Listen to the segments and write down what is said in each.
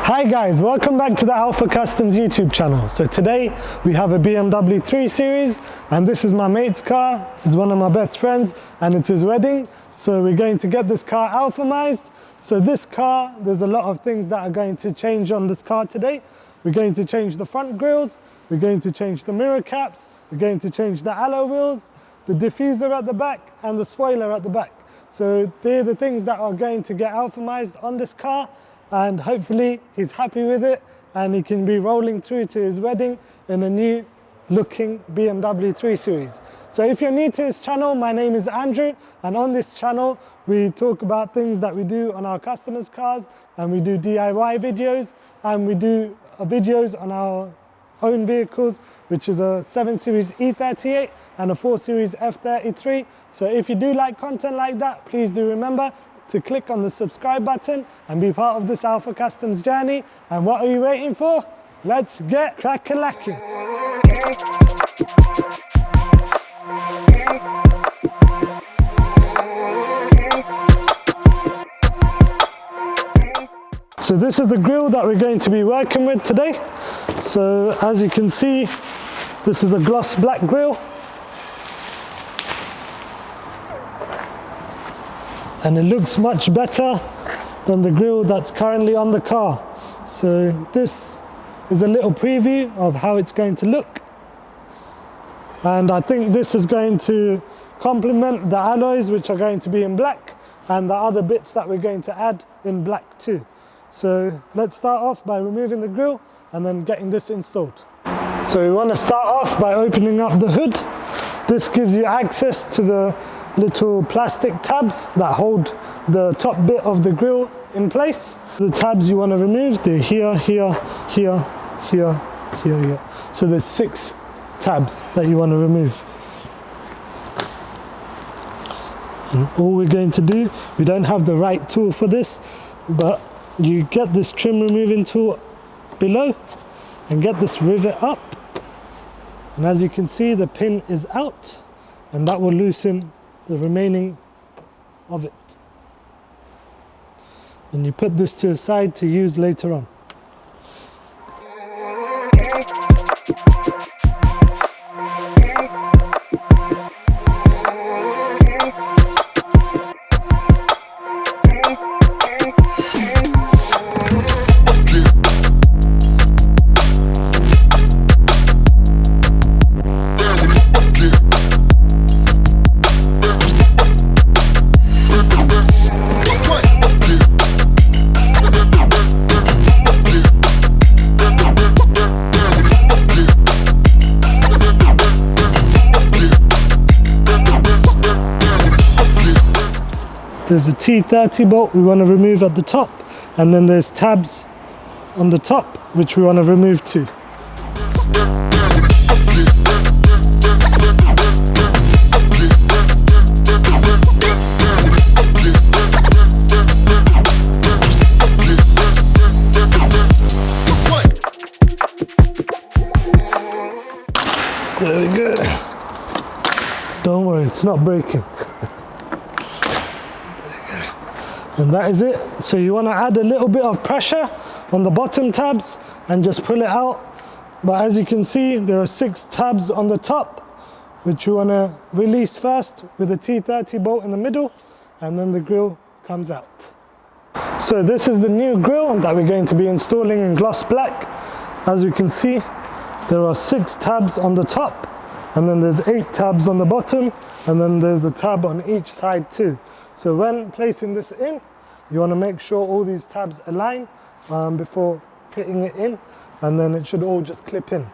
Hi guys, welcome back to the Alpha Customs YouTube channel. So today we have a BMW 3 Series and this is my mate's car. He's one of my best friends and it's his wedding. So we're going to get this car alphamized. So this car, there's a lot of things that are going to change on this car today. We're going to change the front grills, we're going to change the mirror caps, we're going to change the alloy wheels, the diffuser at the back and the spoiler at the back. So they're the things that are going to get alphamized on this car. And hopefully he's happy with it and he can be rolling through to his wedding in a new looking BMW 3 Series. So if you're new to this channel, my name is Andrew, and on this channel we talk about things that we do on our customers' cars, and we do DIY videos, and we do videos on our own vehicles, which is a 7 Series E38 and a 4 Series F33. So if you do like content like that, please do remember to click on the subscribe button and be part of this Alpha Customs journey. And what are you waiting for? Let's get crack-a-lacking. So this is the grille that we're going to be working with today. So as you can see, this is a gloss black grille. And it looks much better than the grille that's currently on the car. So this is a little preview of how it's going to look. And I think this is going to complement the alloys, which are going to be in black, and the other bits that we're going to add in black too. So let's start off by removing the grille and then getting this installed. So we want to start off by opening up the hood. This gives you access to the little plastic tabs that hold the top bit of the grille in place. The tabs you want to remove, they're here, here, here, here, here, here. So there's 6 tabs that you want to remove. And all we're going to do, we don't have the right tool for this, but you get this trim removing tool below and get this rivet up. And as you can see, the pin is out, and that will loosen the remaining of it. Then you put this to the side to use later on. There's a T30 bolt we want to remove at the top, and then there's tabs on the top which we want to remove too. There we go. Don't worry, it's not breaking. And that is it. So you want to add a little bit of pressure on the bottom tabs and just pull it out. But as you can see, there are 6 tabs on the top, which you want to release first with a T30 bolt in the middle, and then the grille comes out. So this is the new grille that we're going to be installing in gloss black. As you can see, there are 6 tabs on the top, and then there's 8 tabs on the bottom, and then there's a tab on each side too. So when placing this in, you want to make sure all these tabs align before hitting it in, and then it should all just clip in.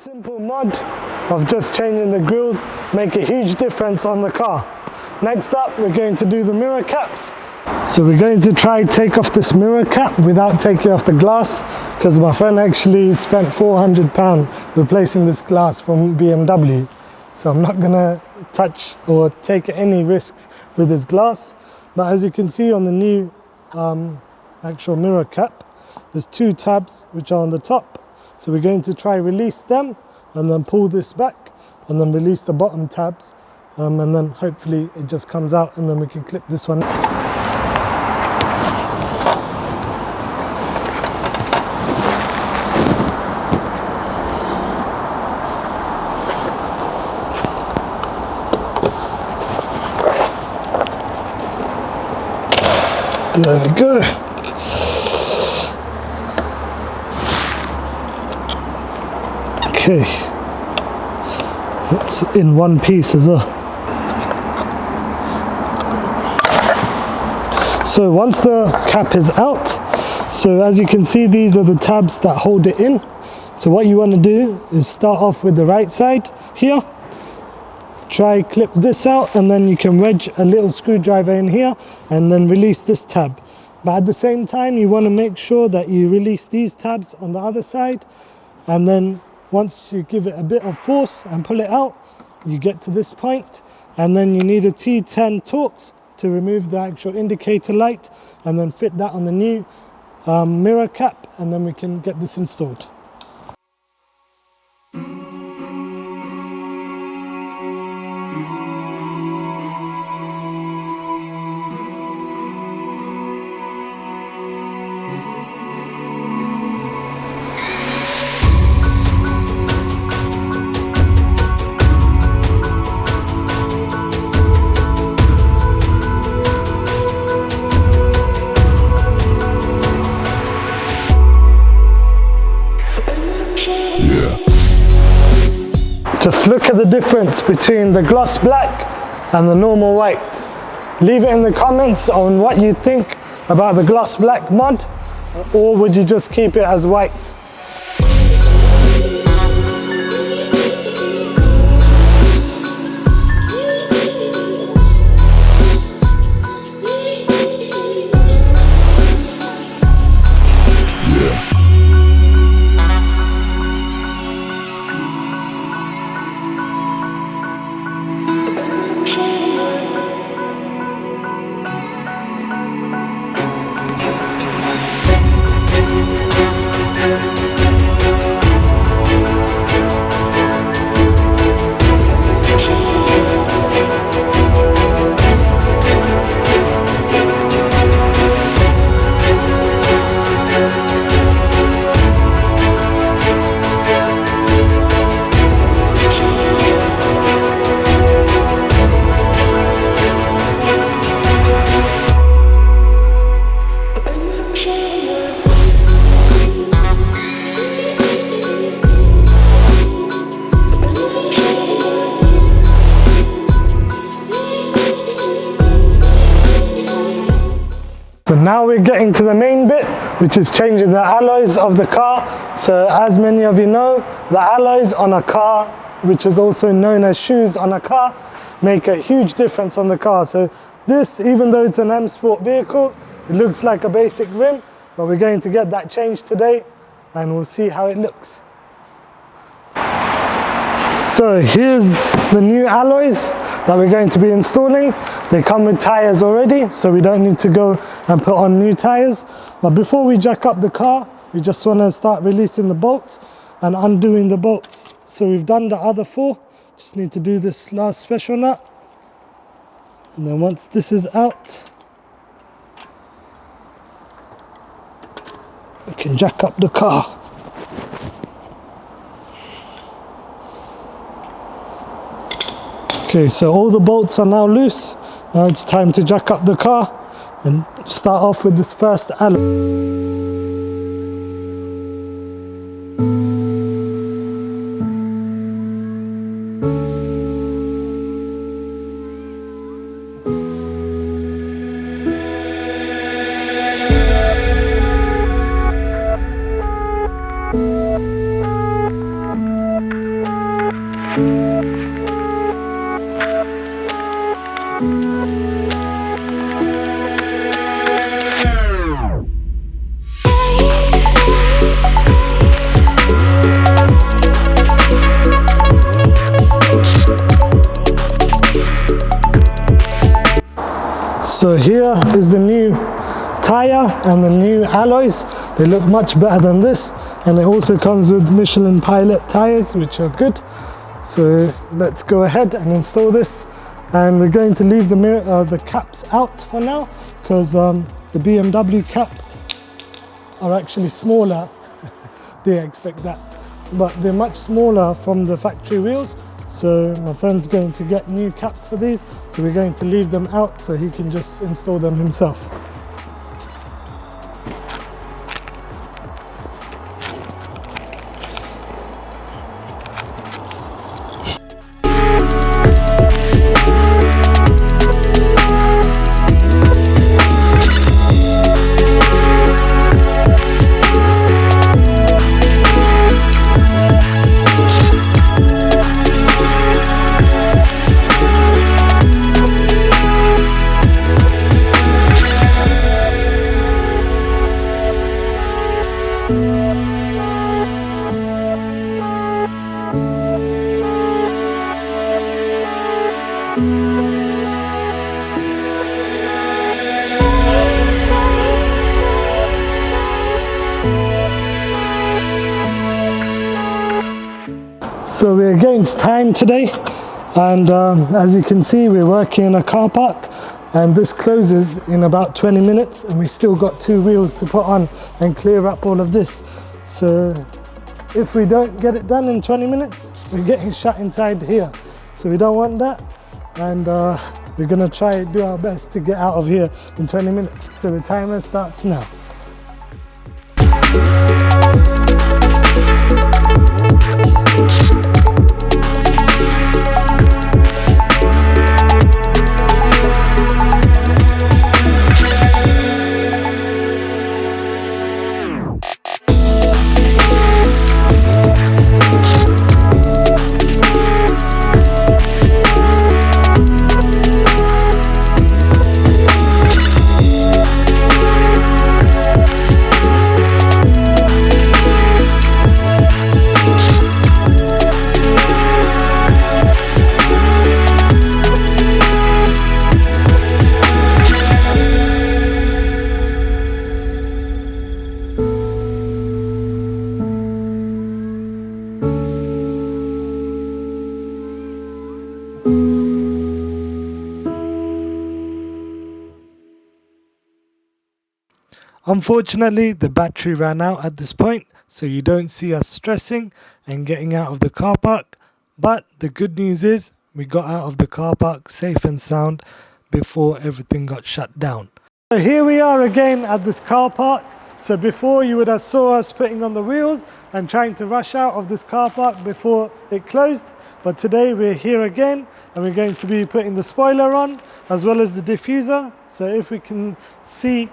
simple mod of just changing the grills make a huge difference on the car. Next up, we're going to do the mirror caps. So we're going to try take off this mirror cap without taking off the glass, because my friend actually spent £400 replacing this glass from BMW. So I'm not gonna touch or take any risks with this glass. But as you can see on the new actual mirror cap, there's two tabs which are on the top. So we're going to try release them and then pull this back and then release the bottom tabs, and then hopefully it just comes out and then we can clip this one. There we go. Okay, it's in one piece as well. So once the cap is out, so as you can see, these are the tabs that hold it in. So what you want to do is start off with the right side here. Try clip this out, and then you can wedge a little screwdriver in here and then release this tab. But at the same time, you want to make sure that you release these tabs on the other side, and then once you give it a bit of force and pull it out, you get to this point, and then you need a T10 Torx to remove the actual indicator light and then fit that on the new mirror cap, and then we can get this installed. Just look at the difference between the gloss black and the normal white. Leave it in the comments on what you think about the gloss black mod, or would you just keep it as white? So now we're getting to the main bit, which is changing the alloys of the car. So as many of you know, the alloys on a car, which is also known as shoes on a car, make a huge difference on the car. So this, even though it's an M Sport vehicle, it looks like a basic rim, but we're going to get that changed today and we'll see how it looks. So here's the new alloys that we're going to be installing. They come with tires already, so we don't need to go and put on new tires. But before we jack up the car, we just want to start releasing the bolts and undoing the bolts. So we've done the other four, just need to do this last special nut. And then once this is out, we can jack up the car. Okay, so all the bolts are now loose. Now it's time to jack up the car and start off with this first alloy. So here is the new tyre and the new alloys. They look much better than this, and it also comes with Michelin Pilot tyres, which are good. So let's go ahead and install this, and we're going to leave the caps out for now, because the BMW caps are actually smaller. Didn't expect that, but they're much smaller from the factory wheels. So my friend's going to get new caps for these, so we're going to leave them out so he can just install them himself. So we're against time today, and as you can see, we're working in a car park, and this closes in about 20 minutes, and we still got 2 wheels to put on and clear up all of this. So if we don't get it done in 20 minutes, we're getting shut inside here. So we don't want that, and we're gonna try and do our best to get out of here in 20 minutes. So the timer starts now. Unfortunately, the battery ran out at this point, so you don't see us stressing and getting out of the car park. But the good news is we got out of the car park safe and sound before everything got shut down. So here we are again at this car park. So before, you would have saw us putting on the wheels and trying to rush out of this car park before it closed. But today we're here again, and we're going to be putting the spoiler on as well as the diffuser. So if we can see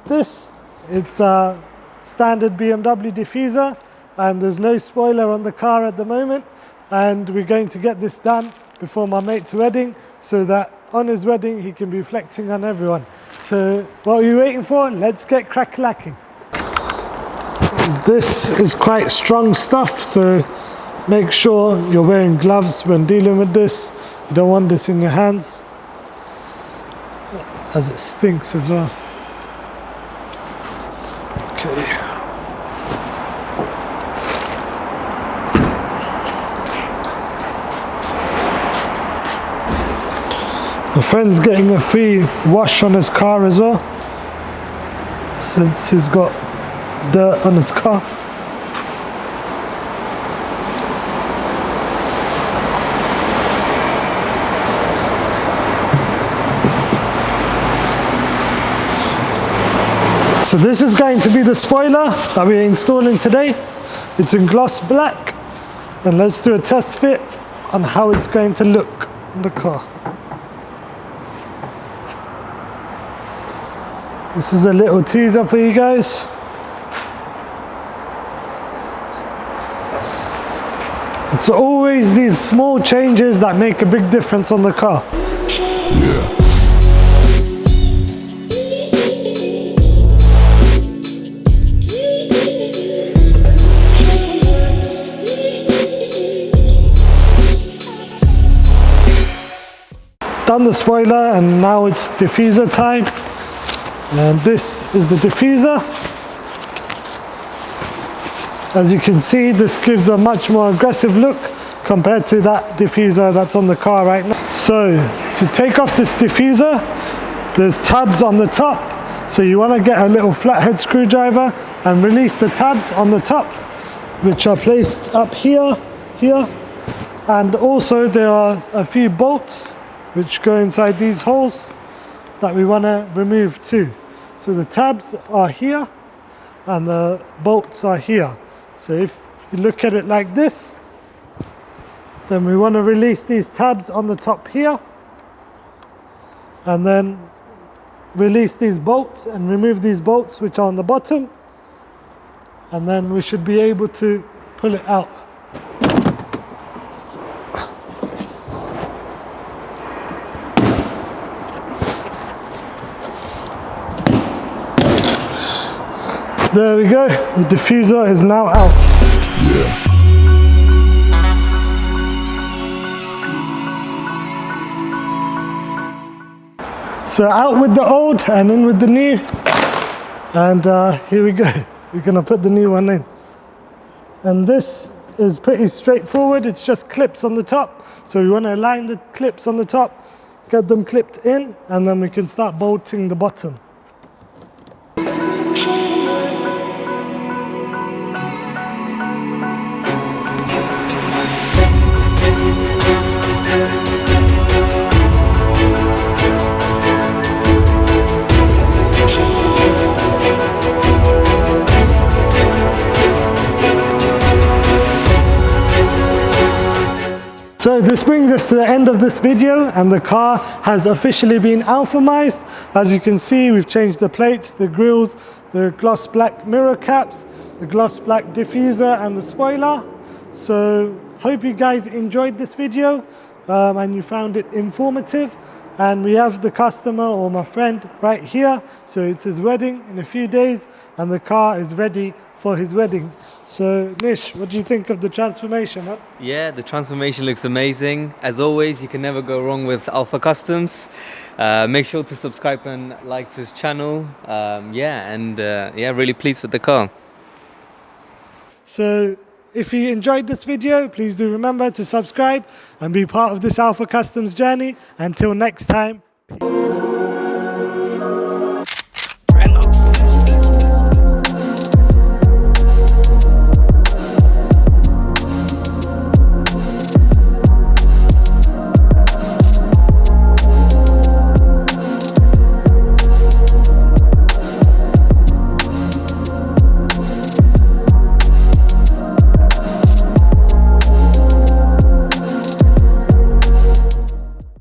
this, it's a standard BMW diffuser, and there's no spoiler on the car at the moment, and we're going to get this done before my mate's wedding, so that on his wedding he can be flexing on everyone. So what are you waiting for? Let's get crack-lacking. This is quite strong stuff, so make sure you're wearing gloves when dealing with this. You don't want this in your hands, as it stinks as well. Okay. My friend's getting a free wash on his car as well, since he's got dirt on his car. So this is going to be the spoiler that we're installing today. It's in gloss black, and let's do a test fit on how it's going to look in the car. This is a little teaser for you guys. It's always these small changes that make a big difference on the car. Yeah. Done the spoiler, and now it's diffuser time. And this is the diffuser. As you can see, this gives a much more aggressive look compared to that diffuser that's on the car right now. So to take off this diffuser, there's tabs on the top. So you want to get a little flathead screwdriver and release the tabs on the top, which are placed up here. And also there are a few bolts which go inside these holes that we want to remove too. So the tabs are here and the bolts are here. So if you look at it like this, then we want to release these tabs on the top here, and then release these bolts and remove these bolts which are on the bottom, and then we should be able to pull it out. There we go, the diffuser is now out. Yeah. So out with the old and in with the new. And here we go, we're gonna put the new one in. And this is pretty straightforward, it's just clips on the top. So we wanna align the clips on the top, get them clipped in, and then we can start bolting the bottom. So this brings us to the end of this video, and the car has officially been alphamized. As you can see, we've changed the plates, the grills, the gloss black mirror caps, the gloss black diffuser and the spoiler. So hope you guys enjoyed this video and you found it informative. And we have the customer, or my friend, right here. So it's his wedding in a few days and the car is ready for his wedding. So Nish, what do you think of the transformation? Huh? Yeah, the transformation looks amazing. As always, you can never go wrong with Alpha Customs. Make sure to subscribe and like this channel. Really pleased with the car. So if you enjoyed this video, please do remember to subscribe and be part of this Alpha Customs journey. Until next time. Peace.